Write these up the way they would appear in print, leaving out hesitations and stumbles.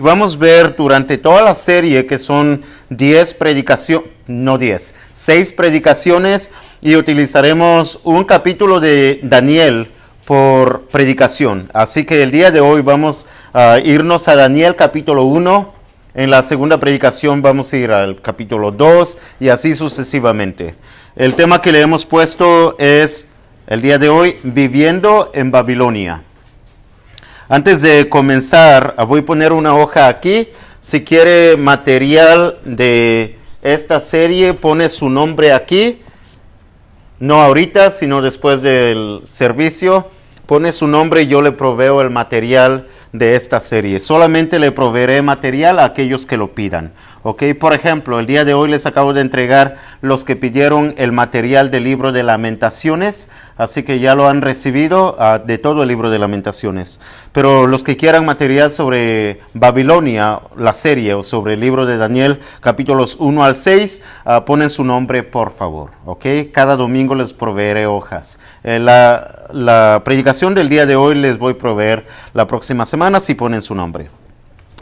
Vamos a ver durante toda la serie que son 6 predicaciones y utilizaremos un capítulo de Daniel por predicación. Así que el día de hoy vamos a irnos a Daniel capítulo 1. En la segunda predicación vamos a ir al capítulo 2 y así sucesivamente. El tema que le hemos puesto es el día de hoy, viviendo en Babilonia. Antes de comenzar, voy a poner una hoja aquí. Si quiere material de esta serie, pone su nombre aquí. No ahorita, sino después del servicio. Pone su nombre y yo le proveo el material de esta serie. Solamente le proveeré material a aquellos que lo pidan. ¿Ok? Por ejemplo, el día de hoy les acabo de entregar los que pidieron el material del libro de Lamentaciones. Así que ya lo han recibido de todo el libro de Lamentaciones. Pero los que quieran material sobre Babilonia, la serie, o sobre el libro de Daniel, capítulos 1 al 6, ponen su nombre, por favor. ¿Ok? Cada domingo les proveeré hojas. La predicación del día de hoy les voy a proveer la próxima semana si ponen su nombre.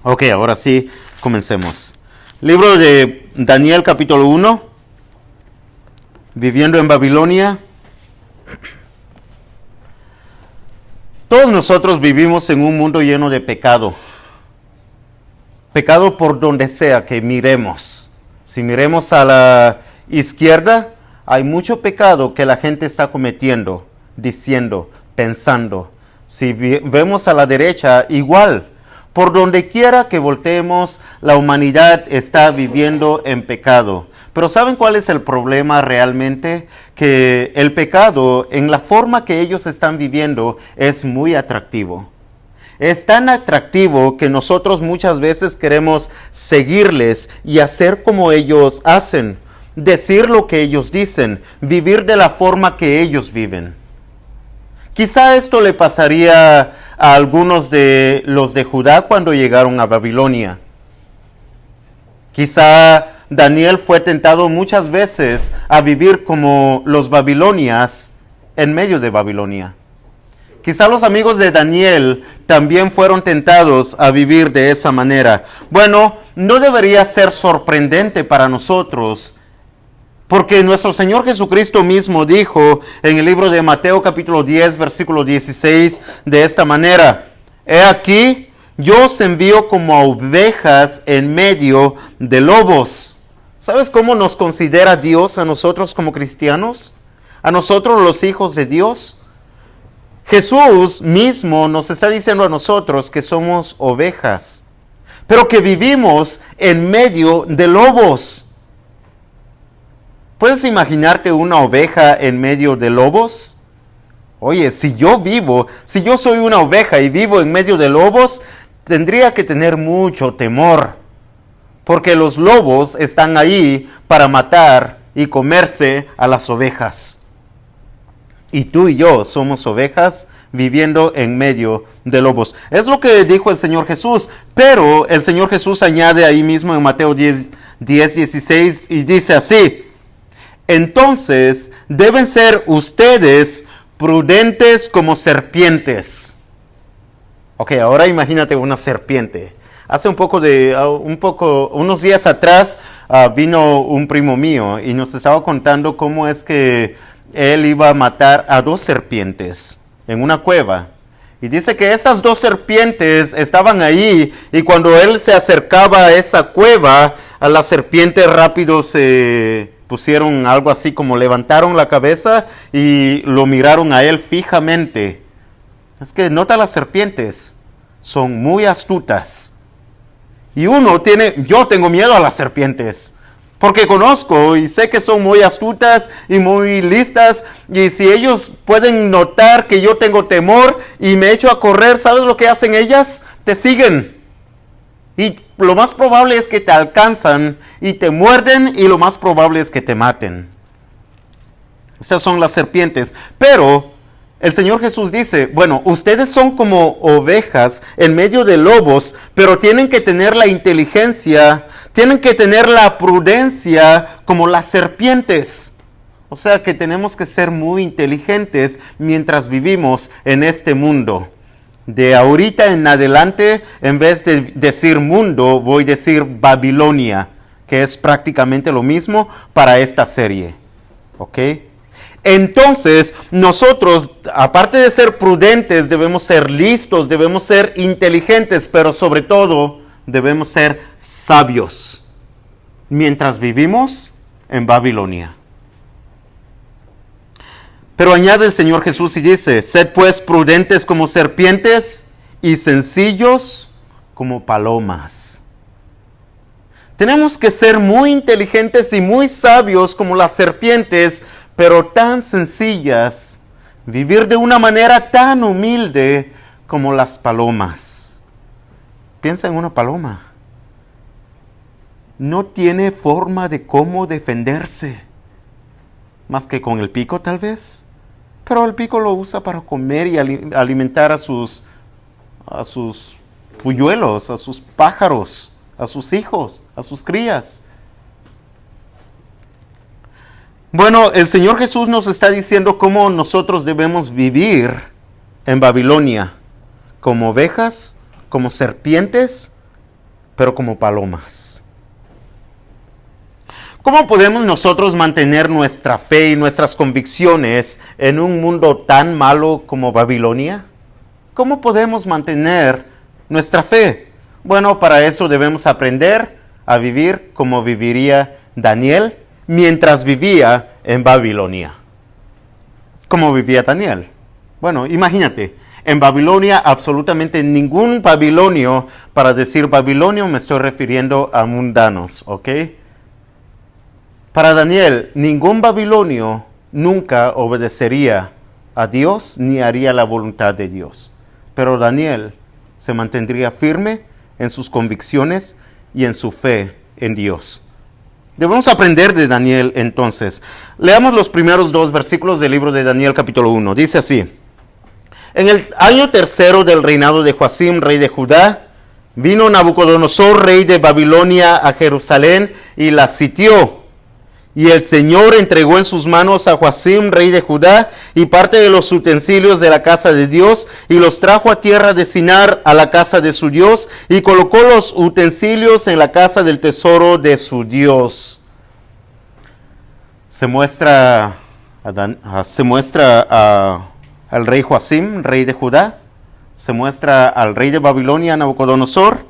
Ok, ahora sí, comencemos. Libro de Daniel capítulo 1, viviendo en Babilonia. Todos nosotros vivimos en un mundo lleno de pecado. Pecado por donde sea que miremos. Si miremos a la izquierda, hay mucho pecado que la gente está cometiendo, diciendo, pensando. Si vemos a la derecha, igual. Por donde quiera que volteemos, la humanidad está viviendo en pecado. Pero ¿saben cuál es el problema realmente? Que el pecado, en la forma que ellos están viviendo, es muy atractivo. Es tan atractivo que nosotros muchas veces queremos seguirles y hacer como ellos hacen, decir lo que ellos dicen, vivir de la forma que ellos viven. Quizá esto le pasaría a algunos de los de Judá cuando llegaron a Babilonia. Quizá Daniel fue tentado muchas veces a vivir como los babilonias en medio de Babilonia. Quizá los amigos de Daniel también fueron tentados a vivir de esa manera. Bueno, no debería ser sorprendente para nosotros, porque nuestro Señor Jesucristo mismo dijo en el libro de Mateo capítulo 10, versículo 16, de esta manera: He aquí, yo os envío como a ovejas en medio de lobos. ¿Sabes cómo nos considera Dios a nosotros como cristianos? A nosotros los hijos de Dios. Jesús mismo nos está diciendo a nosotros que somos ovejas, pero que vivimos en medio de lobos. ¿Puedes imaginarte una oveja en medio de lobos? Oye, si yo soy una oveja y vivo en medio de lobos, tendría que tener mucho temor, porque los lobos están ahí para matar y comerse a las ovejas. Y tú y yo somos ovejas viviendo en medio de lobos. Es lo que dijo el Señor Jesús, pero el Señor Jesús añade ahí mismo en Mateo 10, 16 y dice así: Entonces deben ser ustedes prudentes como serpientes. Ok, ahora imagínate una serpiente. Hace unos días atrás vino un primo mío y nos estaba contando cómo es que él iba a matar a 2 serpientes en una cueva. Y dice que estas 2 serpientes estaban ahí y cuando él se acercaba a esa cueva, a las serpientes rápido se pusieron algo así como levantaron la cabeza y lo miraron a él fijamente. Es que nota, las serpientes son muy astutas. Y yo tengo miedo a las serpientes, porque conozco y sé que son muy astutas y muy listas. Y si ellos pueden notar que yo tengo temor y me echo a correr, ¿sabes lo que hacen ellas? Te siguen. Y lo más probable es que te alcanzan y te muerden, y lo más probable es que te maten. Esas son las serpientes. Pero el Señor Jesús dice, bueno, ustedes son como ovejas en medio de lobos, pero tienen que tener la inteligencia, tienen que tener la prudencia como las serpientes. O sea que tenemos que ser muy inteligentes mientras vivimos en este mundo. De ahorita en adelante, en vez de decir mundo, voy a decir Babilonia, que es prácticamente lo mismo para esta serie. ¿Ok? Entonces, nosotros, aparte de ser prudentes, debemos ser listos, debemos ser inteligentes, pero sobre todo, debemos ser sabios mientras vivimos en Babilonia. Pero añade el Señor Jesús y dice, sed pues prudentes como serpientes y sencillos como palomas. Tenemos que ser muy inteligentes y muy sabios como las serpientes, pero tan sencillas, vivir de una manera tan humilde como las palomas. Piensa en una paloma. No tiene forma de cómo defenderse, más que con el pico tal vez. Pero el pico lo usa para comer y alimentar a sus polluelos, a sus pájaros, a sus hijos, a sus crías. Bueno, el Señor Jesús nos está diciendo cómo nosotros debemos vivir en Babilonia, como ovejas, como serpientes, pero como palomas. ¿Cómo podemos nosotros mantener nuestra fe y nuestras convicciones en un mundo tan malo como Babilonia? ¿Cómo podemos mantener nuestra fe? Bueno, para eso debemos aprender a vivir como viviría Daniel mientras vivía en Babilonia. ¿Cómo vivía Daniel? Bueno, imagínate, en Babilonia absolutamente ningún babilonio, para decir babilonio me estoy refiriendo a mundanos, ¿ok? Para Daniel, ningún babilonio nunca obedecería a Dios ni haría la voluntad de Dios. Pero Daniel se mantendría firme en sus convicciones y en su fe en Dios. Debemos aprender de Daniel entonces. Leamos los primeros 2 versículos del libro de Daniel capítulo 1. Dice así. En el año 3 del reinado de Joacim, rey de Judá, vino Nabucodonosor, rey de Babilonia, a Jerusalén y la sitió. Y el Señor entregó en sus manos a Joacim, rey de Judá, y parte de los utensilios de la casa de Dios, y los trajo a tierra de Sinar, a la casa de su Dios, y colocó los utensilios en la casa del tesoro de su Dios. Se muestra al rey Joacim, rey de Judá, se muestra al rey de Babilonia, Nabucodonosor,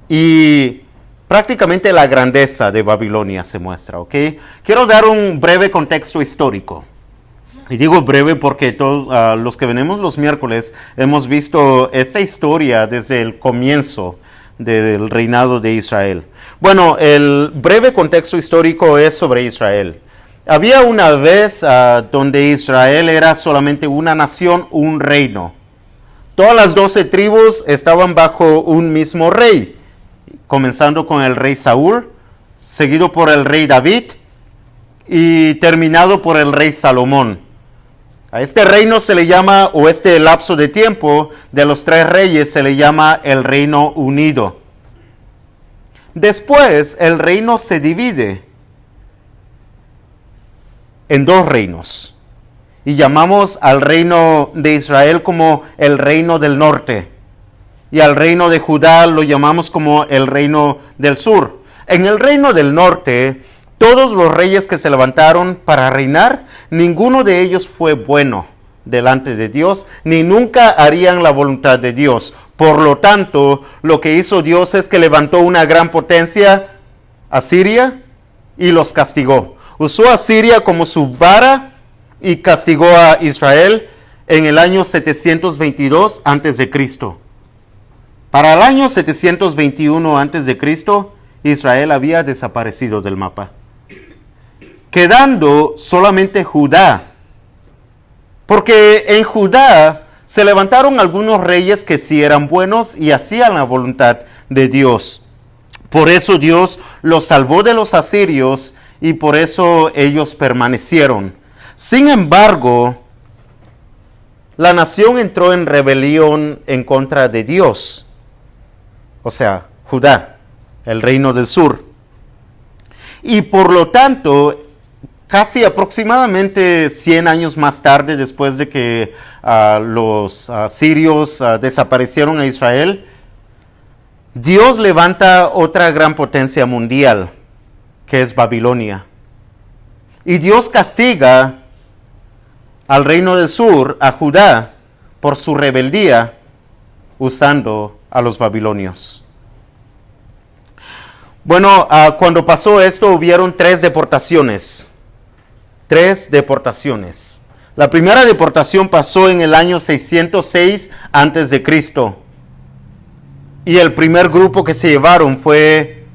y prácticamente la grandeza de Babilonia se muestra, ¿ok? Quiero dar un breve contexto histórico. Y digo breve porque todos los que venimos los miércoles hemos visto esta historia desde el comienzo del reinado de Israel. Bueno, el breve contexto histórico es sobre Israel. Había una vez donde Israel era solamente una nación, un reino. Todas las 12 tribus estaban bajo un mismo rey, comenzando con el rey Saúl, seguido por el rey David y terminado por el rey Salomón. A este reino se le llama, o este lapso de tiempo de los 3 reyes se le llama el Reino Unido. Después el reino se divide en 2 reinos y llamamos al reino de Israel como el Reino del Norte. Y al reino de Judá lo llamamos como el reino del sur. En el reino del norte, todos los reyes que se levantaron para reinar, ninguno de ellos fue bueno delante de Dios, ni nunca harían la voluntad de Dios. Por lo tanto, lo que hizo Dios es que levantó una gran potencia, Asiria, y los castigó. Usó a Asiria como su vara y castigó a Israel en el año 722 a.C. Para el año 721 a.C., Israel había desaparecido del mapa, quedando solamente Judá. Porque en Judá se levantaron algunos reyes que sí eran buenos y hacían la voluntad de Dios. Por eso Dios los salvó de los asirios y por eso ellos permanecieron. Sin embargo, la nación entró en rebelión en contra de Dios. O sea, Judá, el reino del sur. Y por lo tanto, casi aproximadamente 100 años más tarde, después de que los sirios desaparecieron a Israel, Dios levanta otra gran potencia mundial, que es Babilonia. Y Dios castiga al reino del sur, a Judá, por su rebeldía, usando a los babilonios. Bueno, cuando pasó esto, hubieron 3 deportaciones. 3 deportaciones. La primera deportación pasó en el año 606 a.C. Y el primer grupo que se llevaron fue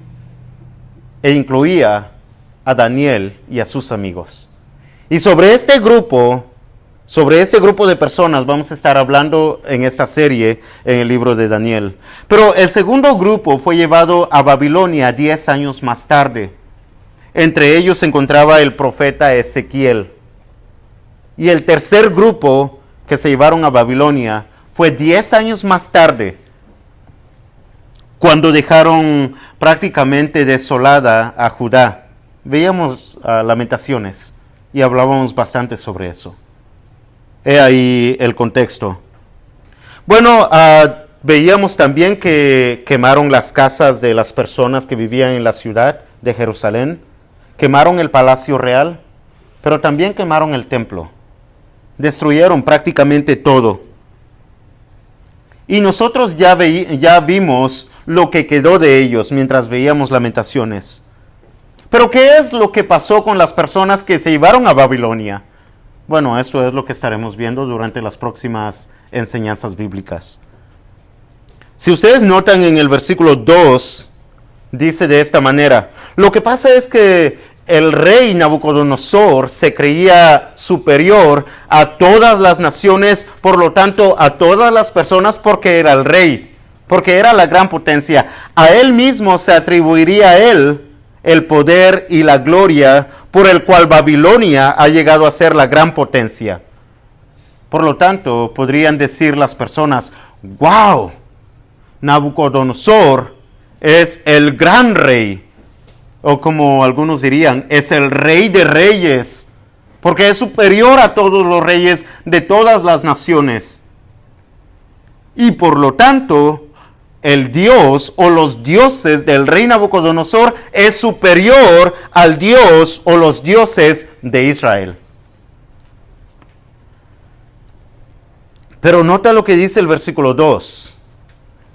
e incluía a Daniel y a sus amigos. Y sobre este grupo de personas vamos a estar hablando en esta serie en el libro de Daniel. Pero el segundo grupo fue llevado a Babilonia 10 años más tarde. Entre ellos se encontraba el profeta Ezequiel. Y el tercer grupo que se llevaron a Babilonia fue 10 años más tarde, cuando dejaron prácticamente desolada a Judá. Veíamos Lamentaciones y hablábamos bastante sobre eso. He ahí el contexto. Bueno, veíamos también que quemaron las casas de las personas que vivían en la ciudad de Jerusalén. Quemaron el palacio real, pero también quemaron el templo. Destruyeron prácticamente todo. Y nosotros ya vimos lo que quedó de ellos mientras veíamos Lamentaciones. Pero ¿qué es lo que pasó con las personas que se llevaron a Babilonia? Bueno, esto es lo que estaremos viendo durante las próximas enseñanzas bíblicas. Si ustedes notan en el versículo 2, dice de esta manera: lo que pasa es que el rey Nabucodonosor se creía superior a todas las naciones, por lo tanto a todas las personas, porque era el rey, porque era la gran potencia. A él mismo se atribuiría a él el poder y la gloria por el cual Babilonia ha llegado a ser la gran potencia. Por lo tanto, podrían decir las personas: ¡wow! Nabucodonosor es el gran rey. O como algunos dirían, es el rey de reyes, porque es superior a todos los reyes de todas las naciones. Y por lo tanto, el Dios o los dioses del rey Nabucodonosor es superior al Dios o los dioses de Israel. Pero nota lo que dice el versículo 2.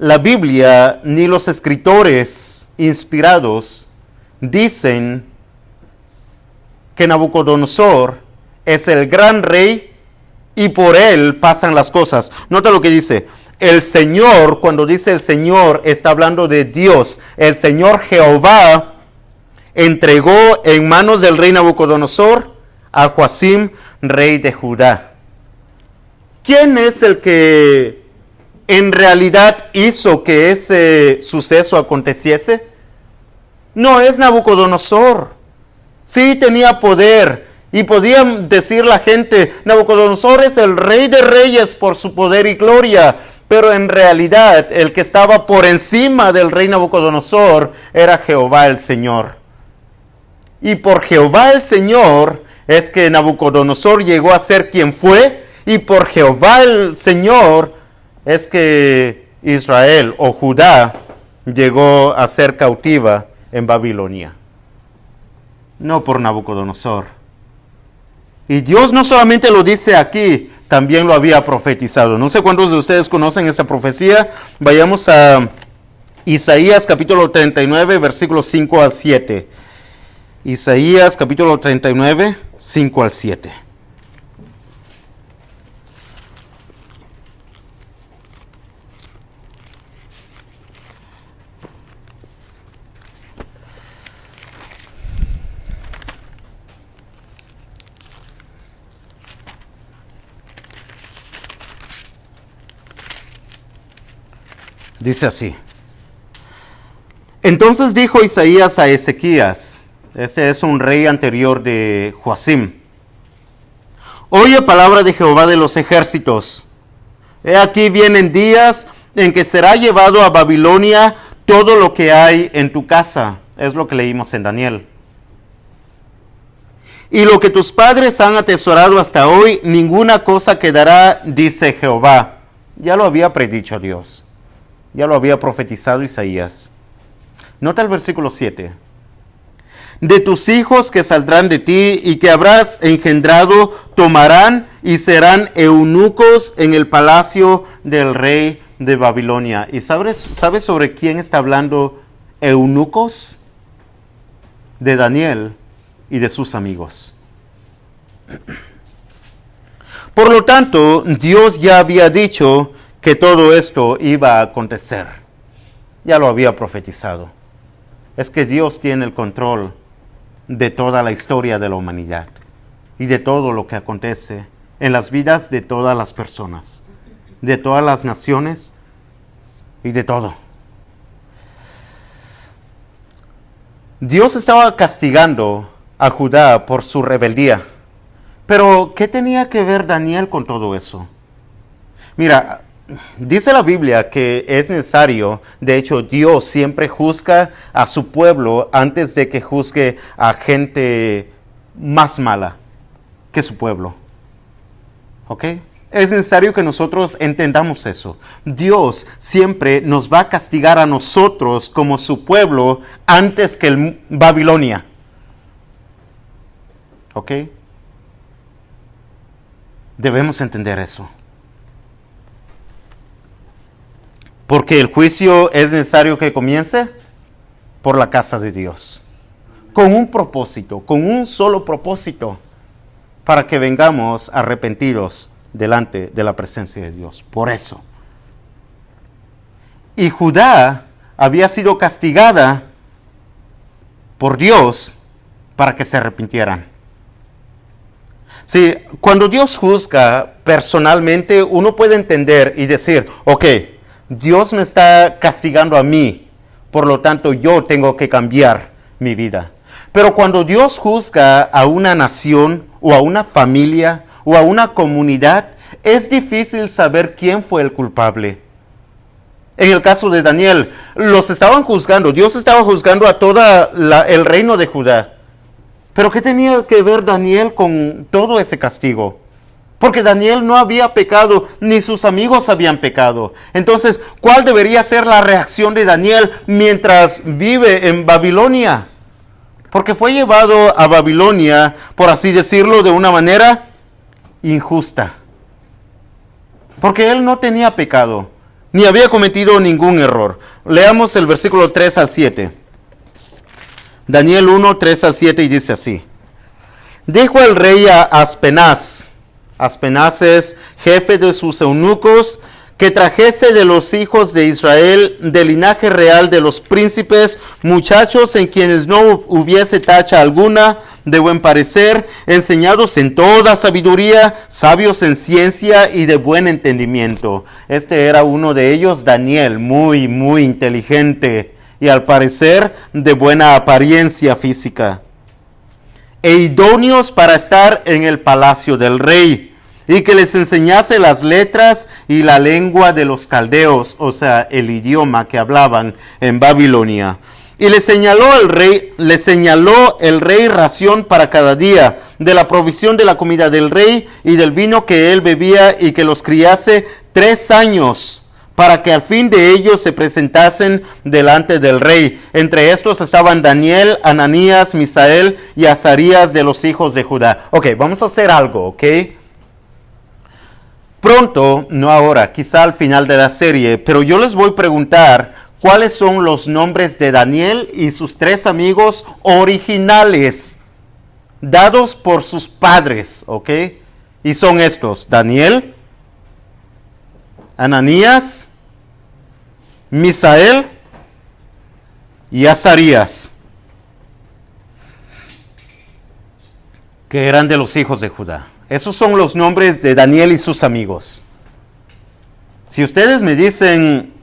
La Biblia ni los escritores inspirados dicen que Nabucodonosor es el gran rey y por él pasan las cosas. Nota lo que dice. El Señor, cuando dice el Señor, está hablando de Dios. El Señor Jehová entregó en manos del rey Nabucodonosor a Joacim, rey de Judá. ¿Quién es el que en realidad hizo que ese suceso aconteciese? No es Nabucodonosor. Sí tenía poder y podía decir la gente: Nabucodonosor es el rey de reyes por su poder y gloria. Pero en realidad el que estaba por encima del rey Nabucodonosor era Jehová el Señor. Y por Jehová el Señor es que Nabucodonosor llegó a ser quien fue. Y por Jehová el Señor es que Israel o Judá llegó a ser cautiva en Babilonia. No por Nabucodonosor. Y Dios no solamente lo dice aquí, también lo había profetizado. No sé cuántos de ustedes conocen esta profecía. Vayamos a Isaías capítulo 39, versículos 5 al 7. Isaías capítulo 39, 5 al 7. Dice así: entonces dijo Isaías a Ezequías, este es un rey anterior de Joacim: oye palabra de Jehová de los ejércitos. He aquí vienen días en que será llevado a Babilonia todo lo que hay en tu casa. Es lo que leímos en Daniel. Y lo que tus padres han atesorado hasta hoy, ninguna cosa quedará, dice Jehová. Ya lo había predicho Dios. Ya lo había profetizado Isaías. Nota el versículo 7. De tus hijos que saldrán de ti y que habrás engendrado, tomarán y serán eunucos en el palacio del rey de Babilonia. ¿Y sabes sobre quién está hablando eunucos? De Daniel y de sus amigos. Por lo tanto, Dios ya había dicho que todo esto iba a acontecer. Ya lo había profetizado. Es que Dios tiene el control de toda la historia de la humanidad y de todo lo que acontece en las vidas de todas las personas, de todas las naciones y de todo. Dios estaba castigando a Judá por su rebeldía. Pero, ¿qué tenía que ver Daniel con todo eso? Mira, dice la Biblia que es necesario, de hecho, Dios siempre juzga a su pueblo antes de que juzgue a gente más mala que su pueblo. ¿Ok? Es necesario que nosotros entendamos eso. Dios siempre nos va a castigar a nosotros como su pueblo antes que el Babilonia. ¿Ok? Debemos entender eso. Porque el juicio es necesario que comience por la casa de Dios. Con un propósito, con un solo propósito, para que vengamos arrepentidos delante de la presencia de Dios. Por eso. Y Judá había sido castigada por Dios para que se arrepintieran. Sí, cuando Dios juzga personalmente, uno puede entender y decir, ok, Dios me está castigando a mí, por lo tanto yo tengo que cambiar mi vida. Pero cuando Dios juzga a una nación o a una familia o a una comunidad, es difícil saber quién fue el culpable. En el caso de Daniel, los estaban juzgando, Dios estaba juzgando a todo el reino de Judá. Pero ¿qué tenía que ver Daniel con todo ese castigo? Porque Daniel no había pecado, ni sus amigos habían pecado. Entonces, ¿cuál debería ser la reacción de Daniel mientras vive en Babilonia? Porque fue llevado a Babilonia, por así decirlo, de una manera injusta. Porque él no tenía pecado, ni había cometido ningún error. Leamos el versículo 3 al 7. Daniel 1, 3 al 7 y dice así. Dijo el rey a Aspenaz, Aspenaz es jefe de sus eunucos, que trajese de los hijos de Israel, del linaje real de los príncipes, muchachos en quienes no hubiese tacha alguna, de buen parecer, enseñados en toda sabiduría, sabios en ciencia y de buen entendimiento. Este era uno de ellos, Daniel, muy, muy inteligente y al parecer de buena apariencia física, e idóneos para estar en el palacio del rey, y que les enseñase las letras y la lengua de los caldeos, o sea, el idioma que hablaban en Babilonia. Y le señaló el rey ración para cada día, de la provisión de la comida del rey y del vino que él bebía, y que los criase 3 años, para que al fin de ellos se presentasen delante del rey. Entre estos estaban Daniel, Ananías, Misael y Azarías de los hijos de Judá. Ok, vamos a hacer algo, ok. Pronto, no ahora, quizá al final de la serie, pero yo les voy a preguntar cuáles son los nombres de Daniel y sus 3 amigos originales, dados por sus padres, ok. Y son estos, Daniel, Ananías, Misael y Azarías, que eran de los hijos de Judá. Esos son los nombres de Daniel y sus amigos. Si ustedes me dicen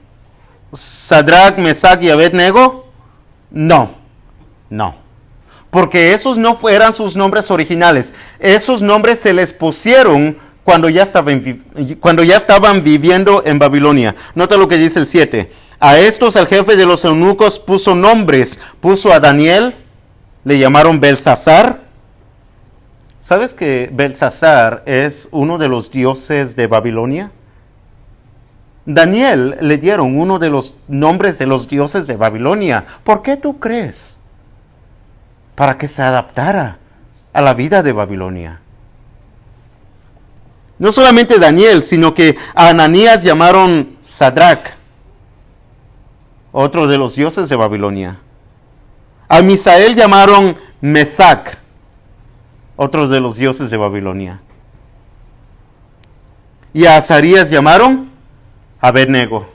Sadrach, Mesach y Abednego, no. Porque esos no eran sus nombres originales. Esos nombres se les pusieron cuando ya estaban viviendo en Babilonia. Nota lo que dice el 7. A estos el jefe de los eunucos puso nombres. Puso a Daniel, le llamaron Belsasar. ¿Sabes que Belsasar es uno de los dioses de Babilonia? Daniel le dieron uno de los nombres de los dioses de Babilonia. ¿Por qué tú crees? Para que se adaptara a la vida de Babilonia. No solamente Daniel, sino que a Ananías llamaron Sadrach, otro de los dioses de Babilonia. A Misael llamaron Mesac, otro de los dioses de Babilonia. Y a Azarías llamaron Abednego,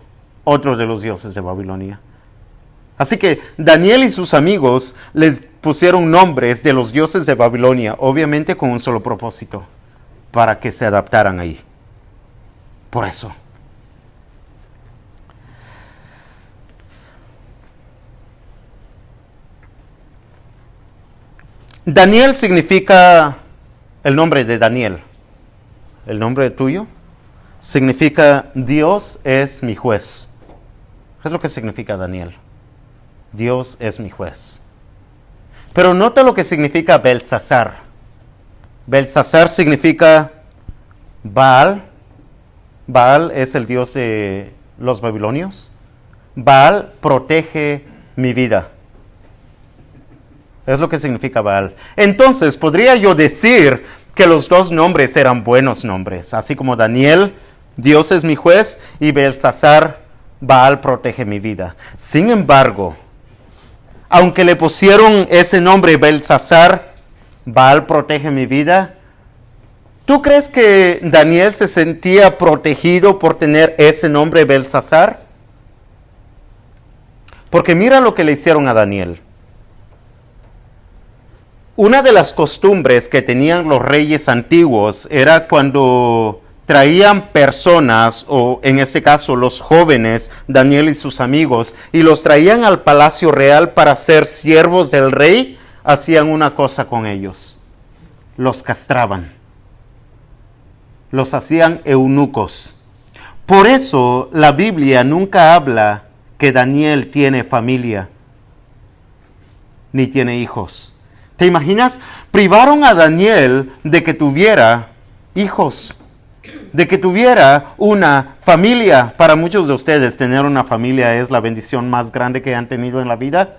otro de los dioses de Babilonia. Así que Daniel y sus amigos les pusieron nombres de los dioses de Babilonia, obviamente con un solo propósito, para que se adaptaran ahí. Por eso. Daniel significa el nombre de Daniel. El nombre tuyo significa Dios es mi juez. Es lo que significa Daniel. Dios es mi juez. Pero nota lo que significa Belsasar. Belsasar significa Baal. Baal es el dios de los babilonios. Baal protege mi vida. Es lo que significa Baal. Entonces, podría yo decir que los dos nombres eran buenos nombres. Así como Daniel, Dios es mi juez, y Belsasar, Baal protege mi vida. Sin embargo, aunque le pusieron ese nombre Belsasar, Baal protege mi vida, ¿tú crees que Daniel se sentía protegido por tener ese nombre Belsasar? Porque mira lo que le hicieron a Daniel. Una de las costumbres que tenían los reyes antiguos era cuando traían personas, o en este caso los jóvenes, Daniel y sus amigos, y los traían al palacio real para ser siervos del rey, hacían una cosa con ellos: los castraban, los hacían eunucos. Por eso la Biblia nunca habla que Daniel tiene familia, ni tiene hijos. ¿Te imaginas? Privaron a Daniel de que tuviera hijos, de que tuviera una familia. Para muchos de ustedes, tener una familia es la bendición más grande que han tenido en la vida.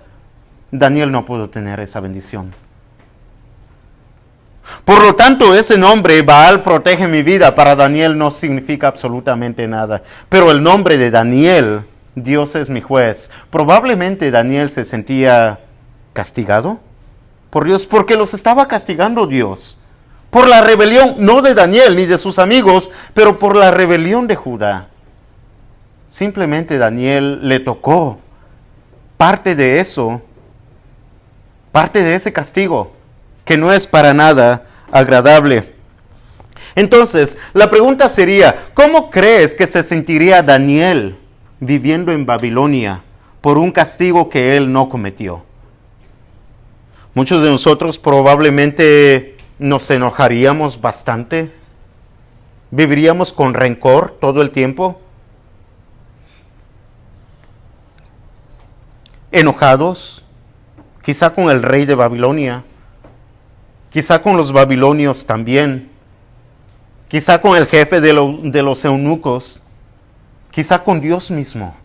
Daniel no pudo tener esa bendición. Por lo tanto, ese nombre, Baal protege mi vida, para Daniel no significa absolutamente nada. Pero el nombre de Daniel, Dios es mi juez, probablemente Daniel se sentía castigado por Dios, porque los estaba castigando Dios. Por la rebelión, no de Daniel ni de sus amigos, pero por la rebelión de Judá. Simplemente Daniel le tocó parte de eso, parte de ese castigo, que no es para nada agradable. Entonces, la pregunta sería, ¿cómo crees que se sentiría Daniel viviendo en Babilonia por un castigo que él no cometió? Muchos de nosotros probablemente nos enojaríamos bastante, viviríamos con rencor todo el tiempo, enojados, quizá con el rey de Babilonia, quizá con los babilonios también, quizá con el jefe de los eunucos, quizá con Dios mismo.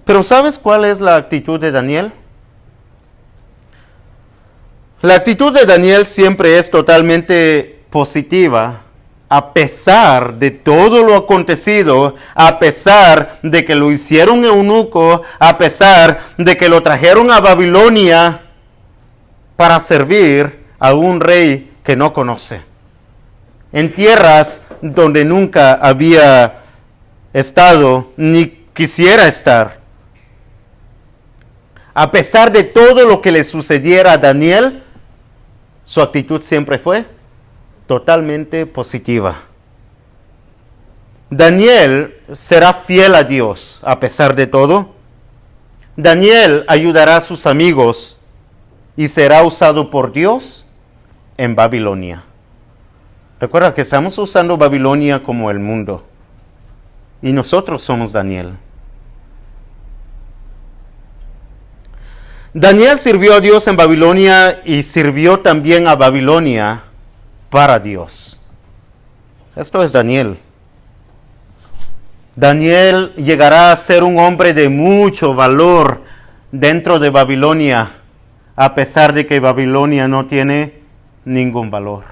Pero ¿sabes cuál es la actitud de Daniel? La actitud de Daniel siempre es totalmente positiva, a pesar de todo lo acontecido, a pesar de que lo hicieron eunuco, a pesar de que lo trajeron a Babilonia para servir a un rey que no conoce, en tierras donde nunca había estado ni quisiera estar. A pesar de todo lo que le sucediera a Daniel, su actitud siempre fue totalmente positiva. Daniel será fiel a Dios a pesar de todo. Daniel ayudará a sus amigos y será usado por Dios en Babilonia. Recuerda que estamos usando Babilonia como el mundo, y nosotros somos Daniel. Daniel sirvió a Dios en Babilonia y sirvió también a Babilonia para Dios. Esto es Daniel. Daniel llegará a ser un hombre de mucho valor dentro de Babilonia, a pesar de que Babilonia no tiene ningún valor.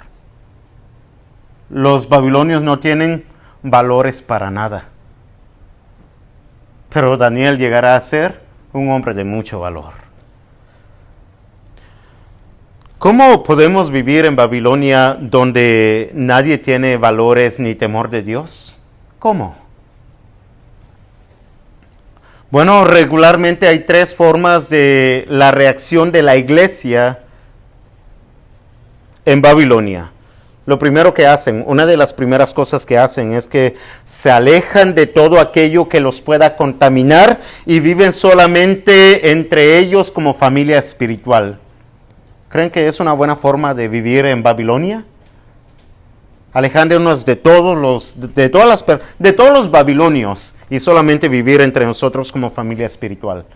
Los babilonios no tienen valores para nada. Pero Daniel llegará a ser un hombre de mucho valor. ¿Cómo podemos vivir en Babilonia donde nadie tiene valores ni temor de Dios? ¿Cómo? Bueno, regularmente hay 3 formas de la reacción de la iglesia en Babilonia. Lo primero que hacen, una de las primeras cosas que hacen es que se alejan de todo aquello que los pueda contaminar y viven solamente entre ellos como familia espiritual. ¿Creen que es una buena forma de vivir en Babilonia? Alejándonos de todos los babilonios y solamente vivir entre nosotros como familia espiritual.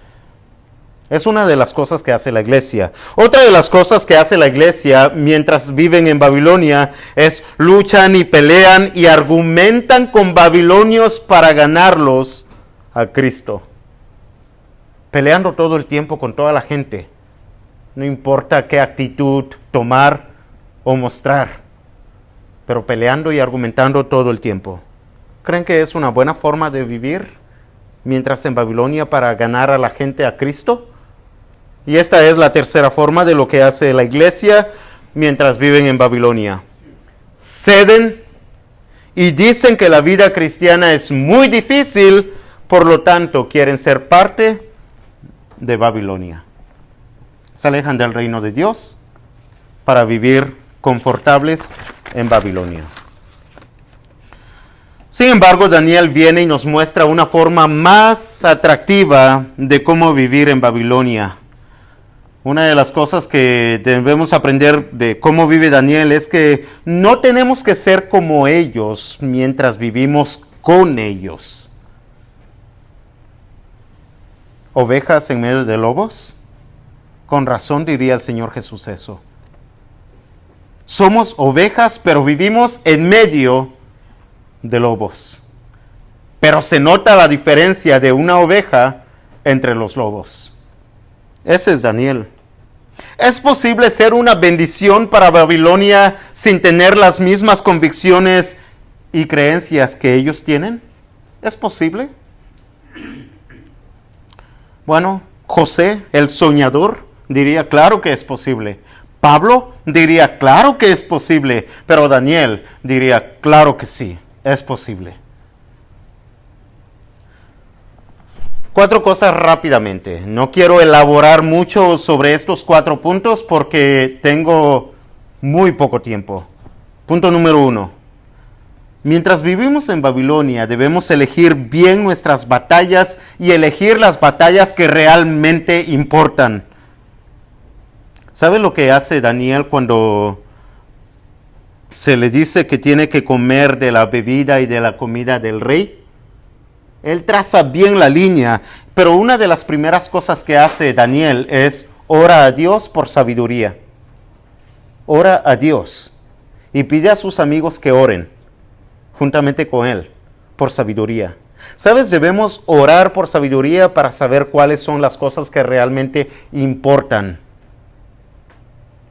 Es una de las cosas que hace la iglesia. Otra de las cosas que hace la iglesia mientras viven en Babilonia es luchan y pelean y argumentan con babilonios para ganarlos a Cristo. Peleando todo el tiempo con toda la gente. No importa qué actitud tomar o mostrar, pero peleando y argumentando todo el tiempo. ¿Creen que es una buena forma de vivir mientras en Babilonia para ganar a la gente a Cristo? Y esta es la tercera forma de lo que hace la iglesia mientras viven en Babilonia. Ceden y dicen que la vida cristiana es muy difícil, por lo tanto quieren ser parte de Babilonia. Se alejan del reino de Dios para vivir confortables en Babilonia. Sin embargo, Daniel viene y nos muestra una forma más atractiva de cómo vivir en Babilonia. Una de las cosas que debemos aprender de cómo vive Daniel es que no tenemos que ser como ellos mientras vivimos con ellos. ¿Ovejas en medio de lobos? Con razón diría el Señor Jesús eso. Somos ovejas, pero vivimos en medio de lobos. Pero se nota la diferencia de una oveja entre los lobos. Ese es Daniel. ¿Es posible ser una bendición para Babilonia sin tener las mismas convicciones y creencias que ellos tienen? ¿Es posible? Bueno, José, el soñador, diría claro que es posible. Pablo diría claro que es posible, pero Daniel diría claro que sí, es posible. 4 cosas rápidamente. No quiero elaborar mucho sobre estos 4 puntos porque tengo muy poco tiempo. Punto número 1. Mientras vivimos en Babilonia, debemos elegir bien nuestras batallas y elegir las batallas que realmente importan. ¿Sabe lo que hace Daniel cuando se le dice que tiene que comer de la bebida y de la comida del rey? Él traza bien la línea, pero una de las primeras cosas que hace Daniel es ora a Dios por sabiduría. Ora a Dios y pide a sus amigos que oren juntamente con él por sabiduría. ¿Sabes? Debemos orar por sabiduría para saber cuáles son las cosas que realmente importan.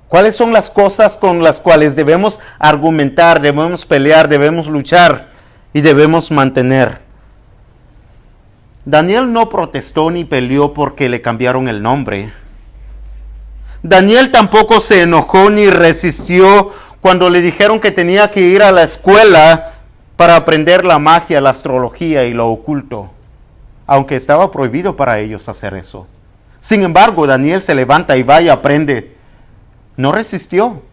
¿Cuáles son las cosas con las cuales debemos argumentar, debemos pelear, debemos luchar y debemos mantener? Daniel no protestó ni peleó porque le cambiaron el nombre. Daniel tampoco se enojó ni resistió cuando le dijeron que tenía que ir a la escuela para aprender la magia, la astrología y lo oculto, aunque estaba prohibido para ellos hacer eso. Sin embargo, Daniel se levanta y va y aprende. No resistió.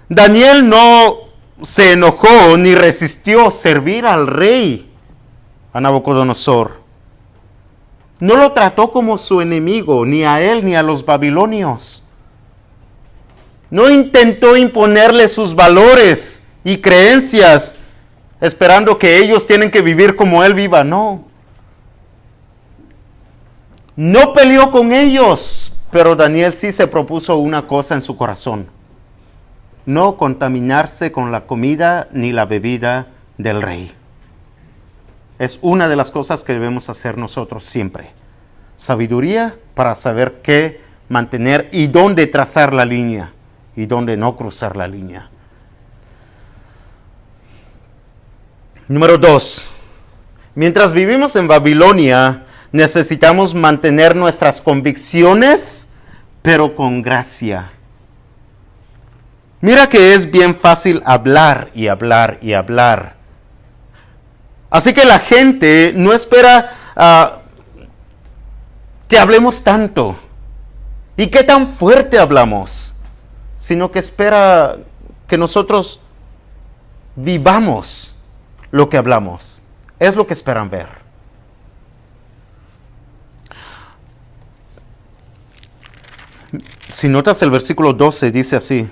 Daniel no se enojó ni resistió servir al rey, a Nabucodonosor. No lo trató como su enemigo, ni a él ni a los babilonios. No intentó imponerle sus valores y creencias, esperando que ellos tienen que vivir como él viva, no. No peleó con ellos, pero Daniel sí se propuso una cosa en su corazón: no contaminarse con la comida ni la bebida del rey. Es una de las cosas que debemos hacer nosotros siempre. Sabiduría para saber qué mantener y dónde trazar la línea y dónde no cruzar la línea. Número 2. Mientras vivimos en Babilonia, necesitamos mantener nuestras convicciones, pero con gracia. Mira que es bien fácil hablar y hablar y hablar. Así que la gente no espera que hablemos tanto y qué tan fuerte hablamos, sino que espera que nosotros vivamos lo que hablamos. Es lo que esperan ver. Si notas el versículo 12, dice así: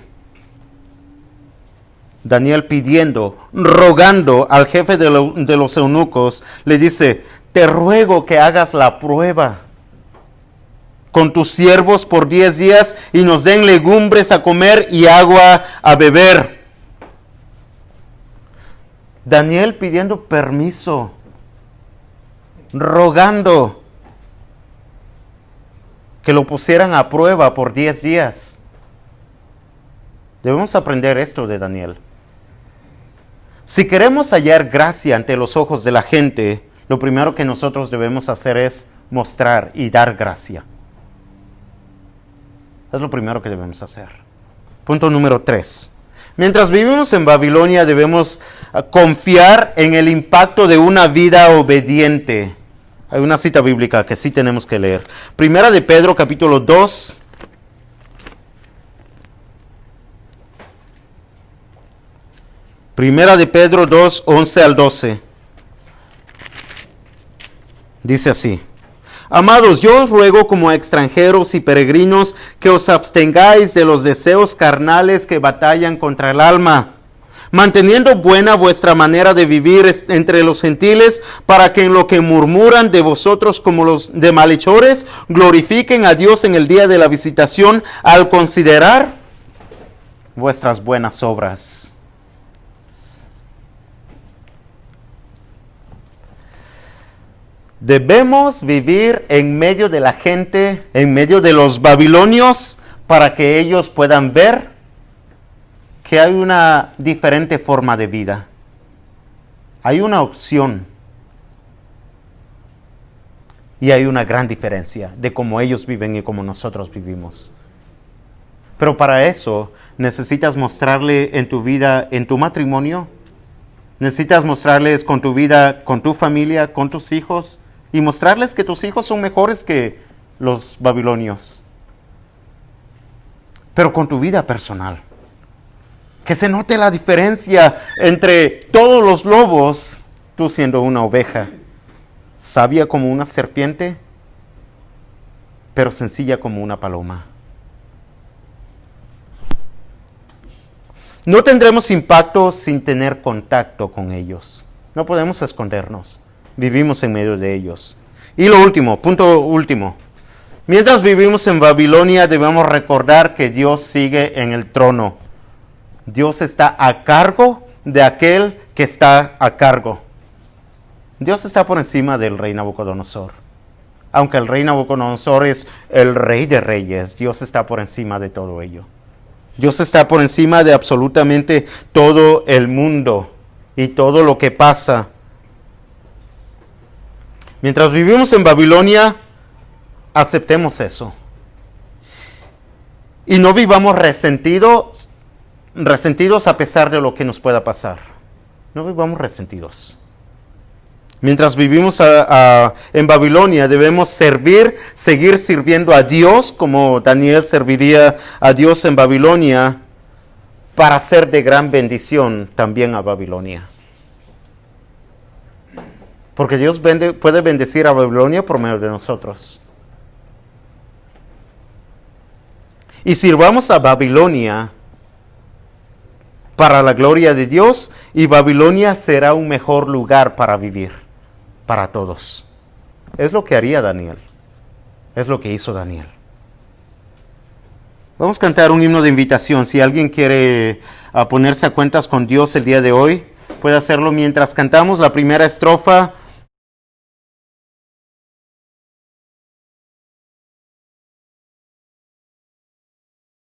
Daniel pidiendo, rogando al jefe de los eunucos, le dice: te ruego que hagas la prueba con tus siervos por 10 días y nos den legumbres a comer y agua a beber. Daniel pidiendo permiso, rogando que lo pusieran a prueba por 10 días. Debemos aprender esto de Daniel. Si queremos hallar gracia ante los ojos de la gente, lo primero que nosotros debemos hacer es mostrar y dar gracia. Es lo primero que debemos hacer. Punto número 3. Mientras vivimos en Babilonia, debemos confiar en el impacto de una vida obediente. Hay una cita bíblica que sí tenemos que leer. Primera de Pedro, capítulo 2. Primera de Pedro 2, 11 al 12. Dice así: amados, yo os ruego como extranjeros y peregrinos que os abstengáis de los deseos carnales que batallan contra el alma, manteniendo buena vuestra manera de vivir entre los gentiles, para que en lo que murmuran de vosotros como los de malhechores, glorifiquen a Dios en el día de la visitación al considerar vuestras buenas obras. Debemos vivir en medio de la gente, en medio de los babilonios, para que ellos puedan ver que hay una diferente forma de vida. Hay una opción. Y hay una gran diferencia de cómo ellos viven y cómo nosotros vivimos. Pero para eso necesitas mostrarle en tu vida, en tu matrimonio. Necesitas mostrarles con tu vida, con tu familia, con tus hijos. Y mostrarles que tus hijos son mejores que los babilonios. Pero con tu vida personal. Que se note la diferencia entre todos los lobos, tú siendo una oveja, sabia como una serpiente, pero sencilla como una paloma. No tendremos impacto sin tener contacto con ellos. No podemos escondernos. Vivimos en medio de ellos. Y lo último, punto último. Mientras vivimos en Babilonia, debemos recordar que Dios sigue en el trono. Dios está a cargo de aquel que está a cargo. Dios está por encima del rey Nabucodonosor. Aunque el rey Nabucodonosor es el rey de reyes, Dios está por encima de todo ello. Dios está por encima de absolutamente todo el mundo y todo lo que pasa. Mientras vivimos en Babilonia, aceptemos eso. Y no vivamos resentidos a pesar de lo que nos pueda pasar. No vivamos resentidos. Mientras vivimos en Babilonia, debemos seguir sirviendo a Dios, como Daniel serviría a Dios en Babilonia, para ser de gran bendición también a Babilonia. Porque Dios puede bendecir a Babilonia por medio de nosotros. Y sirvamos a Babilonia para la gloria de Dios, y Babilonia será un mejor lugar para vivir, para todos. Es lo que haría Daniel. Es lo que hizo Daniel. Vamos a cantar un himno de invitación. Si alguien quiere ponerse a cuentas con Dios el día de hoy, puede hacerlo mientras cantamos la primera estrofa